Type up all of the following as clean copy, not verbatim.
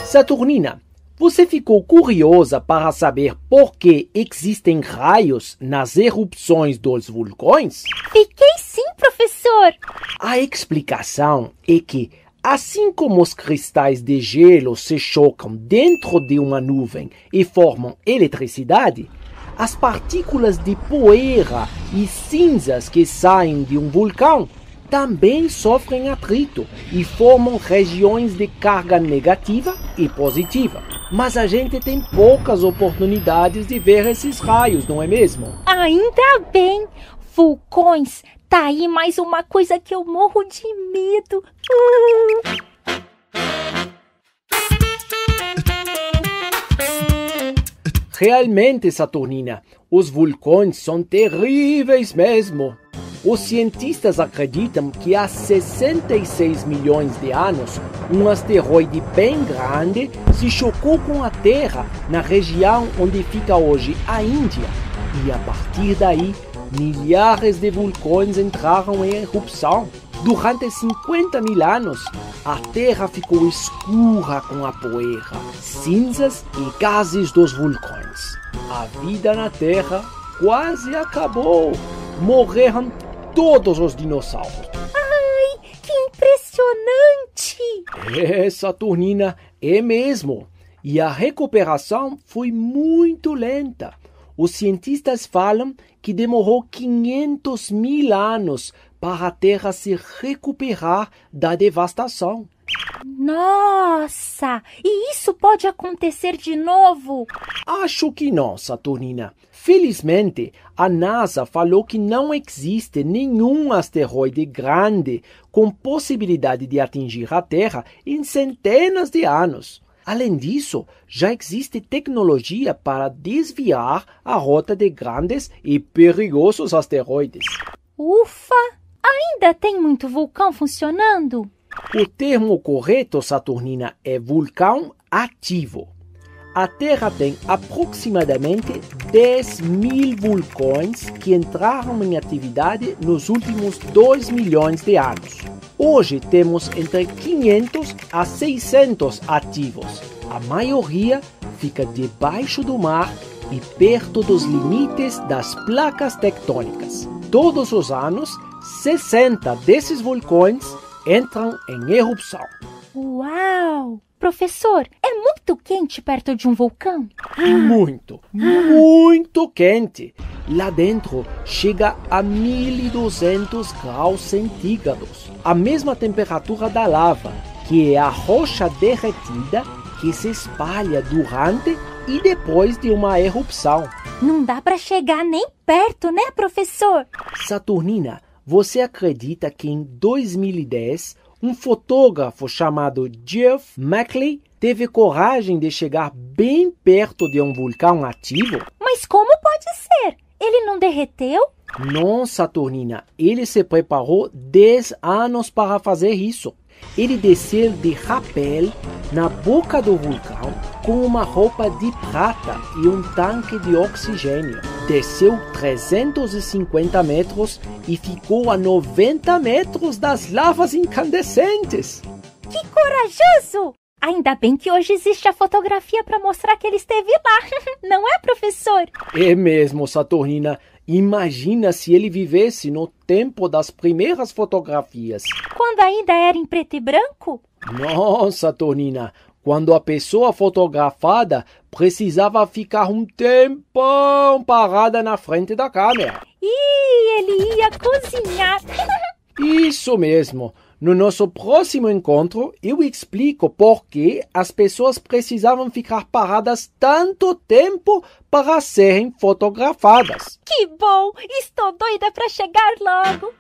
Saturnina, você ficou curiosa para saber por que existem raios nas erupções dos vulcões? Fiquei sim, professor! A explicação é que, assim como os cristais de gelo se chocam dentro de uma nuvem e formam eletricidade, as partículas de poeira e cinzas que saem de um vulcão também sofrem atrito e formam regiões de carga negativa e positiva. Mas a gente tem poucas oportunidades de ver esses raios, não é mesmo? Ainda bem! Vulcões, tá aí mais uma coisa que eu morro de medo. Realmente, Saturnina, os vulcões são terríveis mesmo. Os cientistas acreditam que há 66 milhões de anos, um asteroide bem grande se chocou com a Terra na região onde fica hoje a Índia. E a partir daí, milhares de vulcões entraram em erupção. Durante 50 mil anos, a Terra ficou escura com a poeira, cinzas e gases dos vulcões. A vida na Terra quase acabou. Morreram todos os dinossauros. Ai, que impressionante! É, Saturnina, é mesmo. E a recuperação foi muito lenta. Os cientistas falam que demorou 500 mil anos para a Terra se recuperar da devastação. Nossa! E isso pode acontecer de novo? Acho que não, Saturnina. Felizmente, a NASA falou que não existe nenhum asteroide grande com possibilidade de atingir a Terra em centenas de anos. Além disso, já existe tecnologia para desviar a rota de grandes e perigosos asteroides. Ufa! Ainda tem muito vulcão funcionando? O termo correto, Saturnina, é vulcão ativo. A Terra tem aproximadamente 10 mil vulcões que entraram em atividade nos últimos 2 milhões de anos. Hoje temos entre 500 a 600 ativos. A maioria fica debaixo do mar e perto dos limites das placas tectônicas. Todos os anos, 60 desses vulcões entram em erupção. Uau! Professor, é muito quente perto de um vulcão? Muito quente. Lá dentro chega a 1200 graus centígrados. A mesma temperatura da lava, que é a rocha derretida que se espalha durante e depois de uma erupção. Não dá para chegar nem perto, né, professor? Saturnina, você acredita que em 2010 um fotógrafo chamado Geoff Mackley teve coragem de chegar bem perto de um vulcão ativo? Mas como pode ser? Ele não derreteu? Não, Saturnina. Ele se preparou 10 anos para fazer isso. Ele desceu de rapel na boca do vulcão com uma roupa de prata e um tanque de oxigênio. Desceu 350 metros e ficou a 90 metros das lavas incandescentes. Que corajoso! Ainda bem que hoje existe a fotografia para mostrar que ele esteve lá, não é, professor? É mesmo, Saturnina. Imagina se ele vivesse no tempo das primeiras fotografias. Quando ainda era em preto e branco? Não, Saturnina. Quando a pessoa fotografada precisava ficar um tempão parada na frente da câmera. E ele ia cozinhar. Isso mesmo. No nosso próximo encontro, eu explico por que as pessoas precisavam ficar paradas tanto tempo para serem fotografadas. Que bom! Estou doida para chegar logo.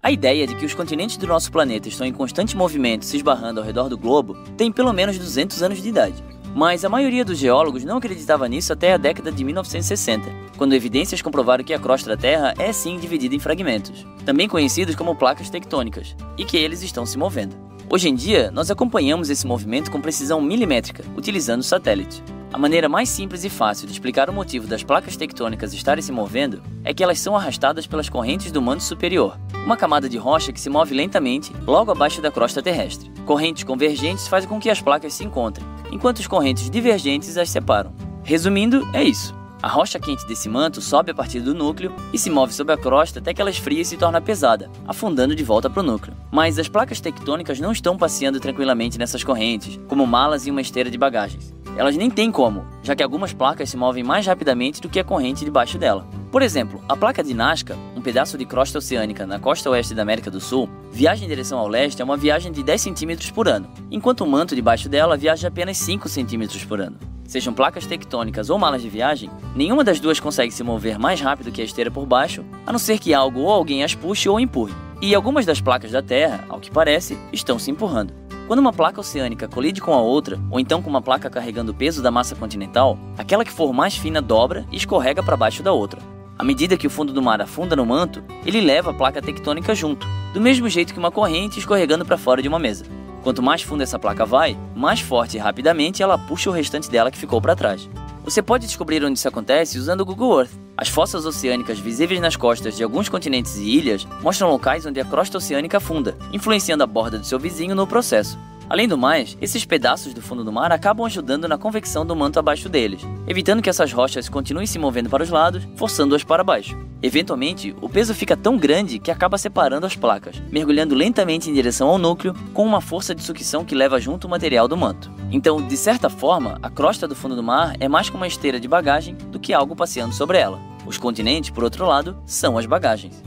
A ideia de que os continentes do nosso planeta estão em constante movimento se esbarrando ao redor do globo tem pelo menos 200 anos de idade. Mas a maioria dos geólogos não acreditava nisso até a década de 1960, quando evidências comprovaram que a crosta da Terra é sim dividida em fragmentos, também conhecidos como placas tectônicas, e que eles estão se movendo. Hoje em dia, nós acompanhamos esse movimento com precisão milimétrica, utilizando satélites. A maneira mais simples e fácil de explicar o motivo das placas tectônicas estarem se movendo é que elas são arrastadas pelas correntes do manto superior, uma camada de rocha que se move lentamente logo abaixo da crosta terrestre. Correntes convergentes fazem com que as placas se encontrem, enquanto as correntes divergentes as separam. Resumindo, é isso. A rocha quente desse manto sobe a partir do núcleo e se move sobre a crosta até que ela esfria e se torna pesada, afundando de volta para o núcleo. Mas as placas tectônicas não estão passeando tranquilamente nessas correntes, como malas em uma esteira de bagagens. Elas nem têm como, já que algumas placas se movem mais rapidamente do que a corrente debaixo dela. Por exemplo, a placa de Nazca, um pedaço de crosta oceânica na costa oeste da América do Sul, viaja em direção ao leste é uma viagem de 10 cm por ano, enquanto o manto debaixo dela viaja apenas 5 cm por ano. Sejam placas tectônicas ou malas de viagem, nenhuma das duas consegue se mover mais rápido que a esteira por baixo, a não ser que algo ou alguém as puxe ou empurre. E algumas das placas da Terra, ao que parece, estão se empurrando. Quando uma placa oceânica colide com a outra, ou então com uma placa carregando o peso da massa continental, aquela que for mais fina dobra e escorrega para baixo da outra. À medida que o fundo do mar afunda no manto, ele leva a placa tectônica junto, do mesmo jeito que uma corrente escorregando para fora de uma mesa. Quanto mais fundo essa placa vai, mais forte e rapidamente ela puxa o restante dela que ficou para trás. Você pode descobrir onde isso acontece usando o Google Earth. As fossas oceânicas visíveis nas costas de alguns continentes e ilhas mostram locais onde a crosta oceânica afunda, influenciando a borda do seu vizinho no processo. Além do mais, esses pedaços do fundo do mar acabam ajudando na convecção do manto abaixo deles, evitando que essas rochas continuem se movendo para os lados, forçando-as para baixo. Eventualmente, o peso fica tão grande que acaba separando as placas, mergulhando lentamente em direção ao núcleo, com uma força de sucção que leva junto o material do manto. Então, de certa forma, a crosta do fundo do mar é mais como uma esteira de bagagem do que algo passeando sobre ela. Os continentes, por outro lado, são as bagagens.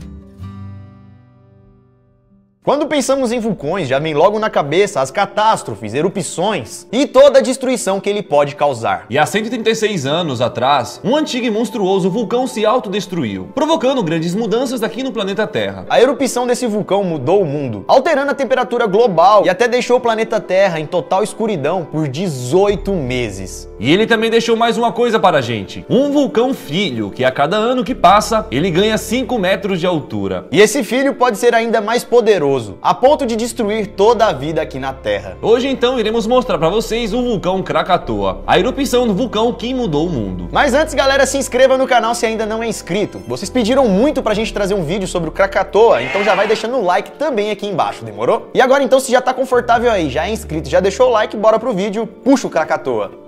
Quando pensamos em vulcões, já vem logo na cabeça as catástrofes, erupções e toda a destruição que ele pode causar. E há 136 anos atrás, um antigo e monstruoso vulcão se autodestruiu, provocando grandes mudanças aqui no planeta Terra. A erupção desse vulcão mudou o mundo, alterando a temperatura global e até deixou o planeta Terra em total escuridão por 18 meses. E ele também deixou mais uma coisa para a gente, um vulcão filho, que a cada ano que passa, ele ganha 5 metros de altura. E esse filho pode ser ainda mais poderoso, a ponto de destruir toda a vida aqui na Terra. Hoje então iremos mostrar para vocês o vulcão Krakatoa, a erupção do vulcão que mudou o mundo. Mas antes, galera, se inscreva no canal se ainda não é inscrito. Vocês pediram muito pra gente trazer um vídeo sobre o Krakatoa, então já vai deixando o like também aqui embaixo, demorou? E agora então, se já tá confortável aí, já é inscrito, já deixou o like, bora pro vídeo, puxa o Krakatoa.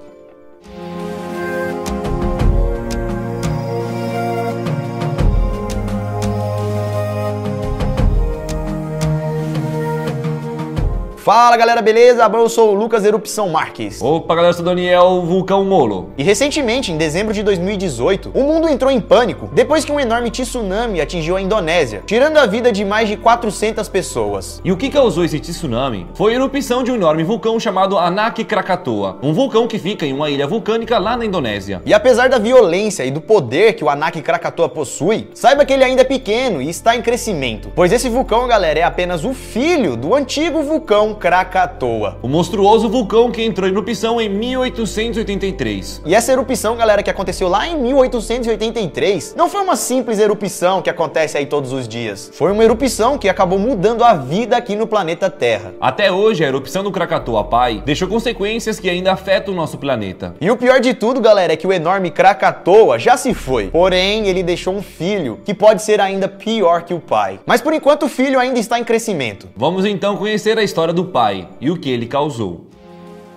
Fala galera, beleza? Eu sou o Lucas Erupção Marques. Opa galera, eu sou o Daniel Vulcão Molo. E recentemente, em dezembro de 2018, o mundo entrou em pânico depois que um enorme tsunami atingiu a Indonésia, tirando a vida de mais de 400 pessoas. E o que causou esse tsunami foi a erupção de um enorme vulcão chamado Anak Krakatoa, um vulcão que fica em uma ilha vulcânica lá na Indonésia. E apesar da violência e do poder que o Anak Krakatoa possui, saiba que ele ainda é pequeno e está em crescimento, pois esse vulcão, galera, é apenas o filho do antigo vulcão Krakatoa, o monstruoso vulcão que entrou em erupção em 1883. E essa erupção, galera, que aconteceu lá em 1883, não foi uma simples erupção que acontece aí todos os dias. Foi uma erupção que acabou mudando a vida aqui no planeta Terra. Até hoje, a erupção do Krakatoa Pai deixou consequências que ainda afetam o nosso planeta. E o pior de tudo, galera, é que o enorme Krakatoa já se foi. Porém, ele deixou um filho que pode ser ainda pior que o pai. Mas por enquanto o filho ainda está em crescimento. Vamos então conhecer a história do pai e o que ele causou.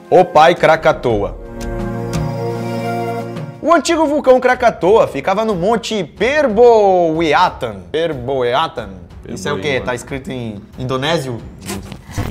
O pai Krakatoa. O antigo vulcão Krakatoa ficava no monte Perboeatan. Isso é o que? Tá escrito em indonésio?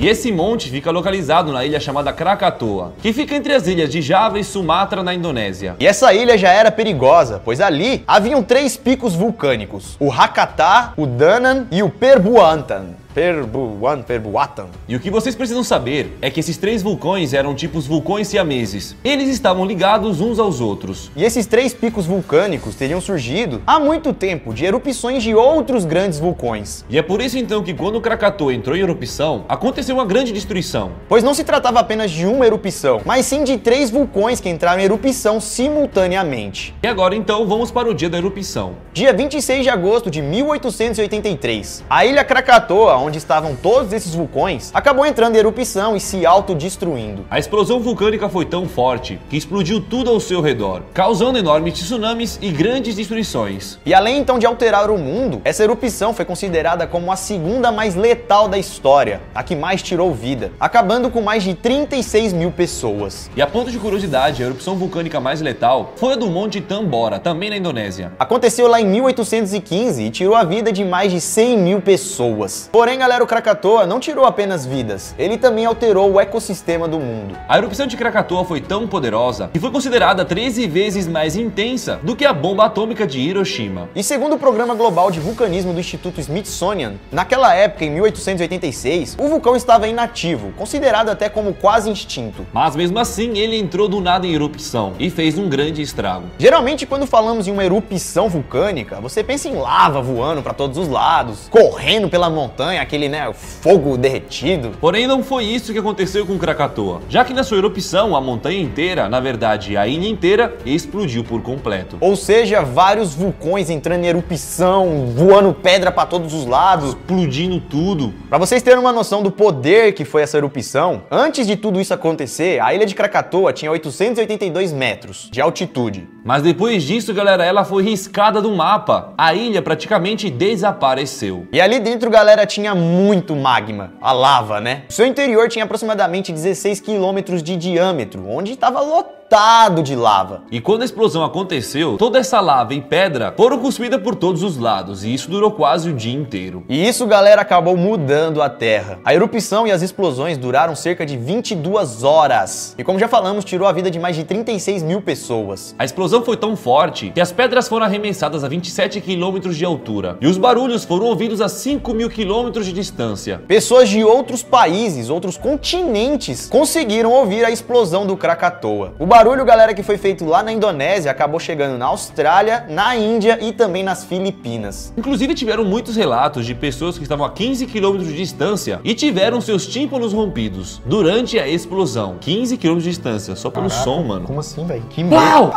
E esse monte fica localizado na ilha chamada Krakatoa, que fica entre as ilhas de Java e Sumatra na Indonésia. E essa ilha já era perigosa, pois ali haviam 3 picos vulcânicos: o Hakata, o Danan e o Perbuatan. Perbuan, Perbuatan. E o que vocês precisam saber é que esses 3 vulcões eram tipos vulcões siameses. Eles estavam ligados uns aos outros. E esses 3 picos vulcânicos teriam surgido há muito tempo de erupções de outros grandes vulcões. E é por isso então que quando o Krakatoa entrou em erupção, aconteceu uma grande destruição. Pois não se tratava apenas de uma erupção, mas sim de 3 vulcões que entraram em erupção simultaneamente. E agora então vamos para o dia da erupção. Dia 26 de agosto de 1883, a ilha Krakatoa, onde estavam todos esses vulcões, acabou entrando em erupção e se autodestruindo. A explosão vulcânica foi tão forte que explodiu tudo ao seu redor, causando enormes tsunamis e grandes destruições. E além então de alterar o mundo, essa erupção foi considerada como a segunda mais letal da história, a que mais tirou vida, acabando com mais de 36 mil pessoas. E a ponto de curiosidade, a erupção vulcânica mais letal foi a do Monte Tambora, também na Indonésia. Aconteceu lá em 1815 e tirou a vida de mais de 100 mil pessoas. Porém, galera, o Krakatoa não tirou apenas vidas, ele também alterou o ecossistema do mundo. A erupção de Krakatoa foi tão poderosa que foi considerada 13 vezes mais intensa do que a bomba atômica de Hiroshima. E segundo o Programa Global de Vulcanismo do Instituto Smithsonian, naquela época, em 1886, o vulcão estava inativo, considerado até como quase extinto. Mas mesmo assim, ele entrou do nada em erupção e fez um grande estrago. Geralmente, quando falamos em uma erupção vulcânica, você pensa em lava voando para todos os lados, correndo pela montanha, aquele, fogo derretido. Porém, não foi isso que aconteceu com Krakatoa, já que na sua erupção, a montanha inteira, na verdade a ilha inteira, explodiu por completo. Ou seja, vários vulcões entrando em erupção, voando pedra para todos os lados, explodindo tudo. Para vocês terem uma noção do poder que foi essa erupção, antes de tudo isso acontecer, a ilha de Krakatoa tinha 882 metros de altitude. Mas depois disso, galera, ela foi riscada do mapa. A ilha praticamente desapareceu. E ali dentro, galera, tinha muito magma, a lava, né? O seu interior tinha aproximadamente 16 quilômetros de diâmetro, onde estava lotado de lava. E quando a explosão aconteceu, toda essa lava e pedra foram cuspidas por todos os lados, e isso durou quase o dia inteiro. E isso, galera, acabou mudando a Terra. A erupção e as explosões duraram cerca de 22 horas. E como já falamos, tirou a vida de mais de 36 mil pessoas. A explosão foi tão forte que as pedras foram arremessadas a 27 quilômetros de altura, e os barulhos foram ouvidos a 5 mil quilômetros de distância. Pessoas de outros países, outros continentes, conseguiram ouvir a explosão do Krakatoa. O barulho, galera, que foi feito lá na Indonésia acabou chegando na Austrália, na Índia e também nas Filipinas. Inclusive tiveram muitos relatos de pessoas que estavam a 15 km de distância e tiveram seus tímpanos rompidos durante a explosão. 15 km de distância, só pelo som, mano. Como assim, velho? Que medo.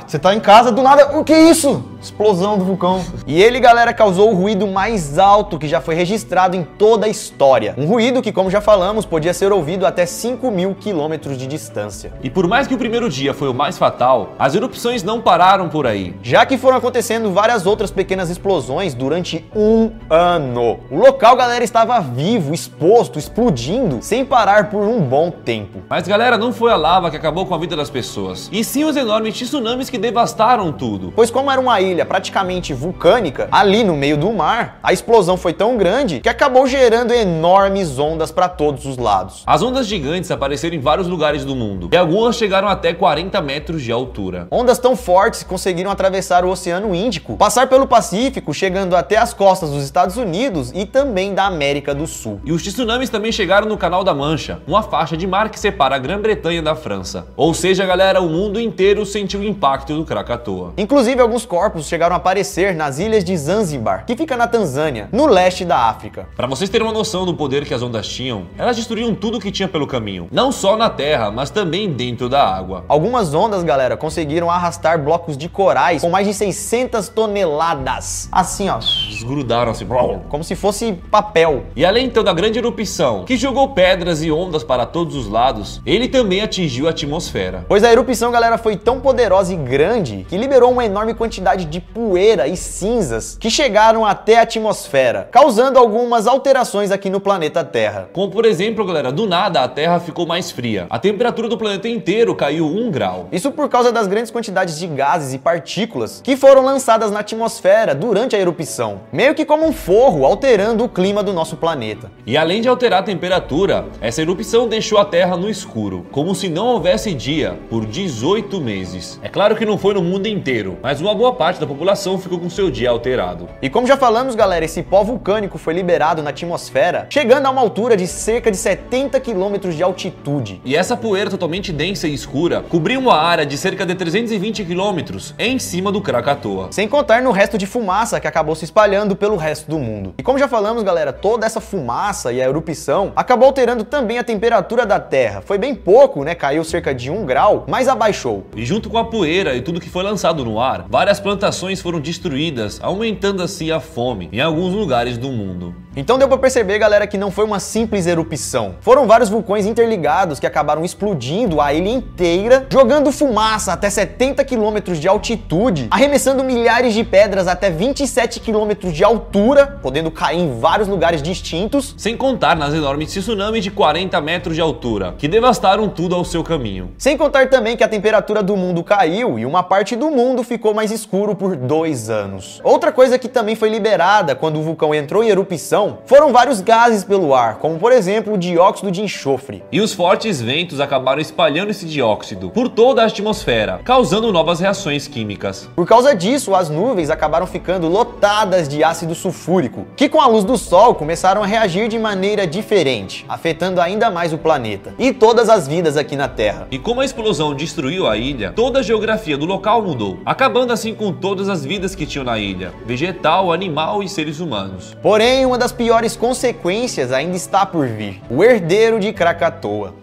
Você tá em casa, do nada, o que é isso? Explosão do vulcão. E ele, galera, causou o ruído mais alto que já foi registrado em toda a história. Um ruído que, como já falamos, podia ser ouvido até 5 mil quilômetros de distância. E por mais que o primeiro dia foi o mais fatal, as erupções não pararam por aí. Já que foram acontecendo várias outras pequenas explosões durante um ano. O local, galera, estava vivo, exposto, explodindo, sem parar por um bom tempo. Mas, galera, não foi a lava que acabou com a vida das pessoas, e sim os enormes tsunamis que devastaram tudo. Pois como era uma ilha praticamente vulcânica, ali no meio do mar, a explosão foi tão grande que acabou gerando enormes ondas para todos os lados. As ondas gigantes apareceram em vários lugares do mundo, e algumas chegaram até 40 metros de altura. Ondas tão fortes que conseguiram atravessar o Oceano Índico, passar pelo Pacífico, chegando até as costas dos Estados Unidos e também da América do Sul. E os tsunamis também chegaram no Canal da Mancha, uma faixa de mar que separa a Grã-Bretanha da França. Ou seja, galera, o mundo inteiro sentiu o impacto do Krakatoa. Inclusive, alguns corpos chegaram a aparecer nas ilhas de Zanzibar, que fica na Tanzânia, no leste da África. Para vocês terem uma noção do poder que as ondas tinham, elas destruíam tudo que tinha pelo caminho, não só na terra, mas também dentro da água. Algumas ondas, galera, conseguiram arrastar blocos de corais com mais de 600 toneladas. Assim, ó. Desgrudaram assim, como se fosse papel. E além então da grande erupção, que jogou pedras e ondas para todos os lados, ele também atingiu a atmosfera. Pois a erupção, galera, foi tão poderosa e grande que liberou uma enorme quantidade de poeira e cinzas que chegaram até a atmosfera, causando algumas alterações aqui no planeta Terra. Como por exemplo, galera, do nada a Terra ficou mais fria. A temperatura do planeta inteiro inteiro caiu 1 grau. Isso por causa das grandes quantidades de gases e partículas que foram lançadas na atmosfera durante a erupção, meio que como um forro alterando o clima do nosso planeta. E além de alterar a temperatura, essa erupção deixou a Terra no escuro, como se não houvesse dia, por 18 meses. É claro que não foi no mundo inteiro, mas uma boa parte da população ficou com seu dia alterado. E como já falamos, galera, esse pó vulcânico foi liberado na atmosfera, chegando a uma altura de cerca de 70 km de altitude. E essa poeira totalmente densa e escura cobriu uma área de cerca de 320 km em cima do Krakatoa. Sem contar no resto de fumaça que acabou se espalhando pelo resto do mundo. E como já falamos, galera, toda essa fumaça e a erupção acabou alterando também a temperatura da Terra. Foi bem pouco, né? Caiu cerca de 1 grau, mas abaixou. E junto com a poeira e tudo que foi lançado no ar, várias plantações foram destruídas, aumentando assim a fome em alguns lugares do mundo. Então deu pra perceber, galera, que não foi uma simples erupção. Foram vários vulcões interligados que acabaram explodindo a ilha inteira, jogando fumaça até 70 km de altitude, arremessando milhares de pedras até 27 km de altura, podendo cair em vários lugares distintos. Sem contar nas enormes tsunamis de 40 metros de altura, que devastaram tudo ao seu caminho. Sem contar também que a temperatura do mundo caiu e uma parte do mundo ficou mais escuro por 2 anos. Outra coisa que também foi liberada quando o vulcão entrou em erupção foram vários gases pelo ar, como por exemplo o dióxido de enxofre. E os fortes ventos acabaram espalhando esse dióxido por toda a atmosfera, causando novas reações químicas. Por causa disso, as nuvens acabaram ficando lotadas de ácido sulfúrico, que com a luz do sol começaram a reagir de maneira diferente, afetando ainda mais o planeta e todas as vidas aqui na Terra. E como a explosão destruiu a ilha, toda a geografia do local mudou, acabando assim com todas as vidas que tinham na ilha, vegetal, animal e seres humanos. Porém, uma das piores consequências ainda está por vir: o herdeiro de Krakatoa,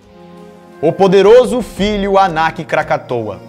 o poderoso filho Anak Krakatoa.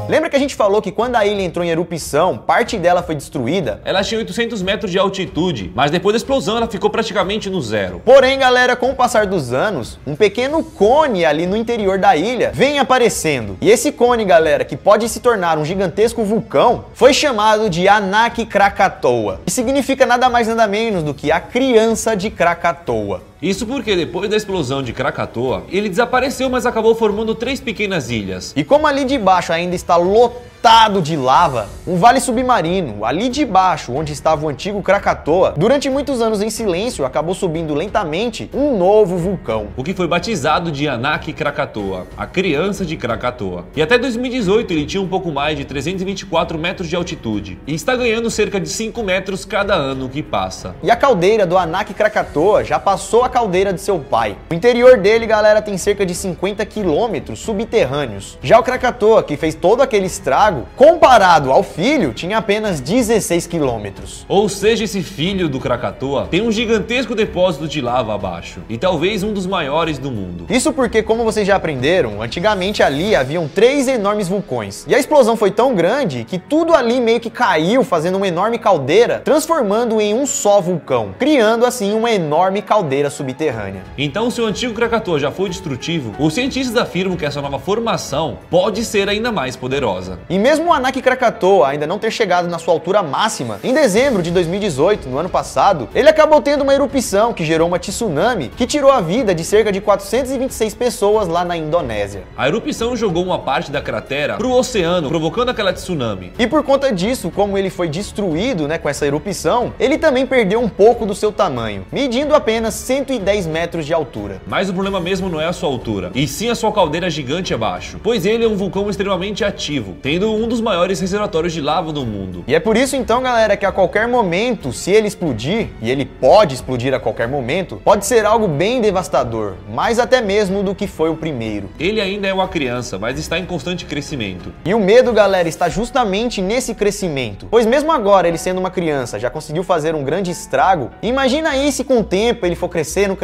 Lembra que a gente falou que quando a ilha entrou em erupção, parte dela foi destruída? Ela tinha 800 metros de altitude, mas depois da explosão ela ficou praticamente no zero. Porém, galera, com o passar dos anos, um pequeno cone ali no interior da ilha vem aparecendo. E esse cone, galera, que pode se tornar um gigantesco vulcão, foi chamado de Anak Krakatoa, que significa nada mais nada menos do que a criança de Krakatoa. Isso porque depois da explosão de Krakatoa, ele desapareceu, mas acabou formando 3 pequenas ilhas. E como ali de baixo ainda está lotado de lava, um vale submarino, ali de baixo, onde estava o antigo Krakatoa, durante muitos anos em silêncio, acabou subindo lentamente um novo vulcão. O que foi batizado de Anak Krakatoa, a criança de Krakatoa. E até 2018 ele tinha um pouco mais de 324 metros de altitude, e está ganhando cerca de 5 metros cada ano que passa. E a caldeira do Anak Krakatoa já passou a caldeira de seu pai. O interior dele, galera, tem cerca de 50 quilômetros subterrâneos. Já o Krakatoa, que fez todo aquele estrago, comparado ao filho, tinha apenas 16 quilômetros. Ou seja, esse filho do Krakatoa tem um gigantesco depósito de lava abaixo, e talvez um dos maiores do mundo. Isso porque, como vocês já aprenderam, antigamente ali haviam 3 enormes vulcões. E a explosão foi tão grande que tudo ali meio que caiu, fazendo uma enorme caldeira, transformando em um só vulcão, criando assim uma enorme caldeira subterrânea. Então, se o antigo Krakatoa já foi destrutivo, os cientistas afirmam que essa nova formação pode ser ainda mais poderosa. E mesmo o Anak Krakatoa ainda não ter chegado na sua altura máxima, em dezembro de 2018, no ano passado, ele acabou tendo uma erupção que gerou uma tsunami que tirou a vida de cerca de 426 pessoas lá na Indonésia. A erupção jogou uma parte da cratera para o oceano, provocando aquela tsunami. E por conta disso, como ele foi destruído, com essa erupção, ele também perdeu um pouco do seu tamanho, medindo apenas 110 metros de altura. Mas o problema mesmo não é a sua altura, e sim a sua caldeira gigante abaixo, pois ele é um vulcão extremamente ativo, tendo um dos maiores reservatórios de lava do mundo. E é por isso então, galera, que a qualquer momento, se ele explodir, e ele pode explodir a qualquer momento, pode ser algo bem devastador, mais até mesmo do que foi o primeiro. Ele ainda é uma criança, mas está em constante crescimento. E o medo, galera, está justamente nesse crescimento, pois mesmo agora ele sendo uma criança já conseguiu fazer um grande estrago. Imagina aí se com o tempo ele for crescendo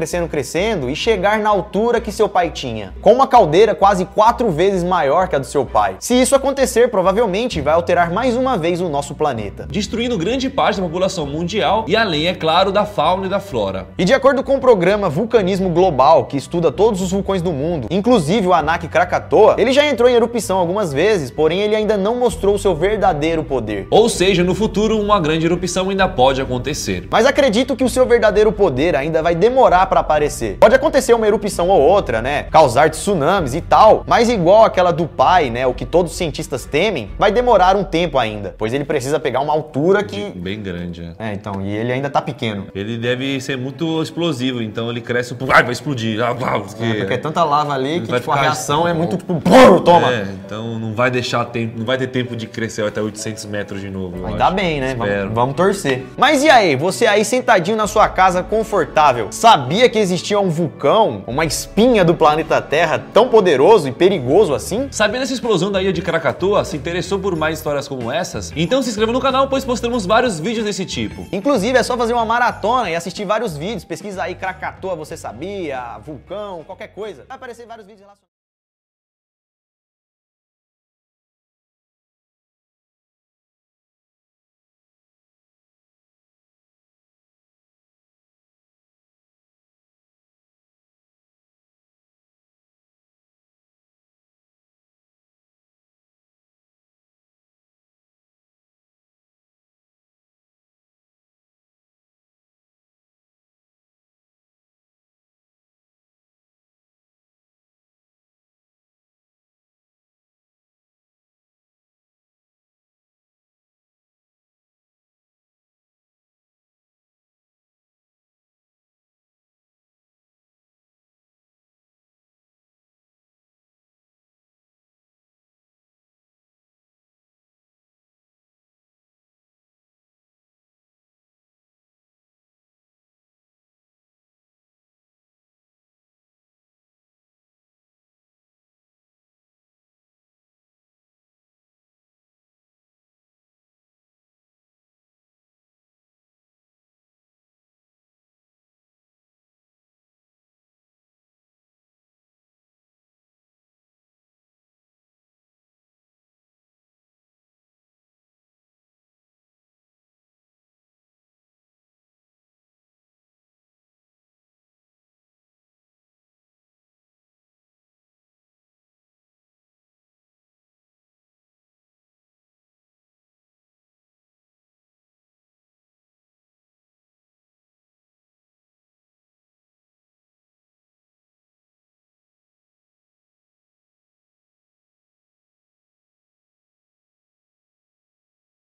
e chegar na altura que seu pai tinha, com uma caldeira quase 4 vezes maior que a do seu pai. Se isso acontecer, provavelmente vai alterar mais uma vez o nosso planeta, destruindo grande parte da população mundial e além, é claro, da fauna e da flora. E de acordo com o programa Vulcanismo Global, que estuda todos os vulcões do mundo, inclusive o Anak Krakatoa, ele já entrou em erupção algumas vezes, porém ele ainda não mostrou o seu verdadeiro poder. Ou seja, no futuro uma grande erupção ainda pode acontecer. Mas acredito que o seu verdadeiro poder ainda vai demorar para aparecer. Pode acontecer uma erupção ou outra, né? Causar tsunamis e tal, mas igual aquela do pai, né? O que todos os cientistas temem, vai demorar um tempo ainda, pois ele precisa pegar uma altura que... bem grande, então, e ele ainda tá pequeno. Ele deve ser muito explosivo, então ele cresce um pouco, vai explodir. Porque é tanta lava ali que tipo, a reação é muito tipo, toma! Então não vai ter tempo de crescer até 800 metros de novo. Ainda bem, né? Vamos torcer. Mas e aí, você aí sentadinho na sua casa confortável, sabia que existia um vulcão, uma espinha do planeta Terra tão poderoso e perigoso assim? Sabia dessa explosão da ilha de Krakatoa? Se interessou por mais histórias como essas? Então se inscreva no canal, pois postamos vários vídeos desse tipo. Inclusive é só fazer uma maratona e assistir vários vídeos, pesquisa aí Krakatoa, você sabia, vulcão, qualquer coisa. Vai aparecer vários vídeos relacionados.